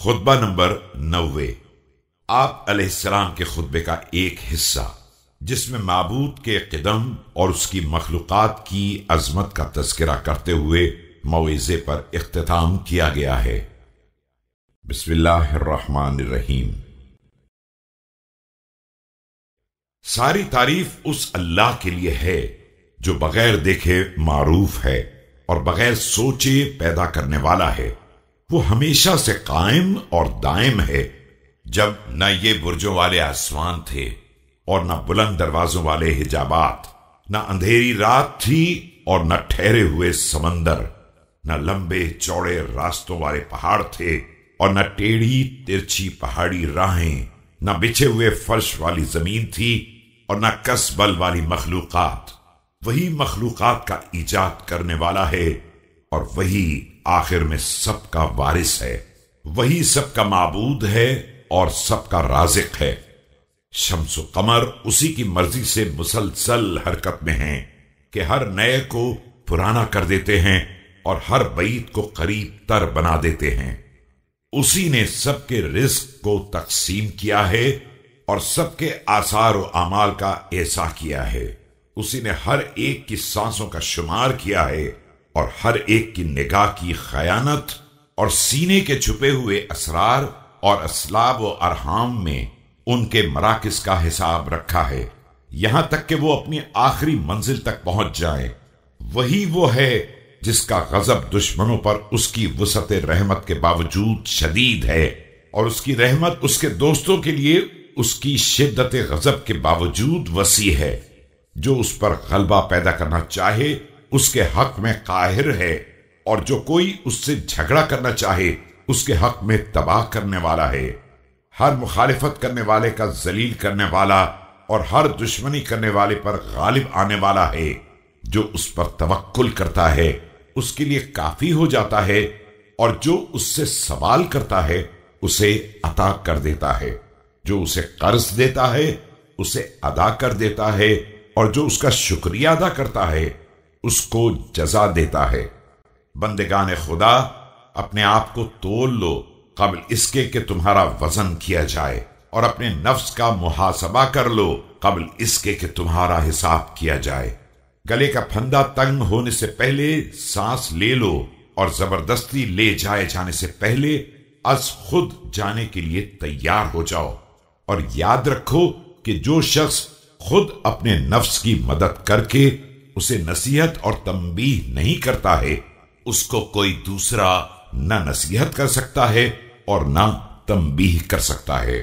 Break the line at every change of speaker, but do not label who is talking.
خطبہ نمبر 90۔ آپ علیہ السلام کے خطبے کا ایک حصہ جس میں معبود کے قدم اور اس کی مخلوقات کی عظمت کا تذکرہ کرتے ہوئے موعظے پر اختتام کیا گیا ہے۔ بسم اللہ الرحمن الرحیم۔ ساری تعریف اس اللہ کے لیے ہے جو بغیر دیکھے معروف ہے اور بغیر سوچے پیدا کرنے والا ہے۔ وہ ہمیشہ سے قائم اور دائم ہے، جب نہ یہ برجوں والے آسمان تھے اور نہ بلند دروازوں والے حجابات، نہ اندھیری رات تھی اور نہ ٹھہرے ہوئے سمندر، نہ لمبے چوڑے راستوں والے پہاڑ تھے اور نہ ٹیڑھی ترچھی پہاڑی راہیں، نہ بچھے ہوئے فرش والی زمین تھی اور نہ کسبل والی مخلوقات۔ وہی مخلوقات کا ایجاد کرنے والا ہے اور وہی آخر میں سب کا وارث ہے۔ وہی سب کا معبود ہے اور سب کا رازق ہے۔ شمس و قمر اسی کی مرضی سے مسلسل حرکت میں ہیں کہ ہر نئے کو پرانا کر دیتے ہیں اور ہر بعید کو قریب تر بنا دیتے ہیں۔ اسی نے سب کے رزق کو تقسیم کیا ہے اور سب کے آثار و اعمال کا احصاء کیا ہے۔ اسی نے ہر ایک کی سانسوں کا شمار کیا ہے اور ہر ایک کی نگاہ کی خیانت اور سینے کے چھپے ہوئے اسرار اور اسلاب و ارحام میں ان کے مراکز کا حساب رکھا ہے، یہاں تک کہ وہ اپنی آخری منزل تک پہنچ جائیں۔ وہی وہ ہے جس کا غضب دشمنوں پر اس کی وسعت رحمت کے باوجود شدید ہے، اور اس کی رحمت اس کے دوستوں کے لیے اس کی شدت غضب کے باوجود وسیع ہے۔ جو اس پر غلبہ پیدا کرنا چاہے اس کے حق میں قاہر ہے، اور جو کوئی اس سے جھگڑا کرنا چاہے اس کے حق میں تباہ کرنے والا ہے۔ ہر مخالفت کرنے والے کا ذلیل کرنے والا اور ہر دشمنی کرنے والے پر غالب آنے والا ہے۔ جو اس پر توکل کرتا ہے اس کے لیے کافی ہو جاتا ہے، اور جو اس سے سوال کرتا ہے اسے عطا کر دیتا ہے۔ جو اسے قرض دیتا ہے اسے ادا کر دیتا ہے، اور جو اس کا شکریہ ادا کرتا ہے اس کو جزا دیتا ہے۔ بندگان خدا، اپنے آپ کو تول لو قبل اس کے کہ تمہارا وزن کیا جائے، اور اپنے نفس کا محاسبہ کر لو قبل اس کے کہ تمہارا حساب کیا جائے۔ گلے کا پھندا تنگ ہونے سے پہلے سانس لے لو، اور زبردستی لے جائے جانے سے پہلے از خود جانے کے لیے تیار ہو جاؤ۔ اور یاد رکھو کہ جو شخص خود اپنے نفس کی مدد کر کے اسے نصیحت اور تنبیہ نہیں کرتا ہے، اس کو کوئی دوسرا نہ نصیحت کر سکتا ہے اور نہ تنبیہ کر سکتا ہے۔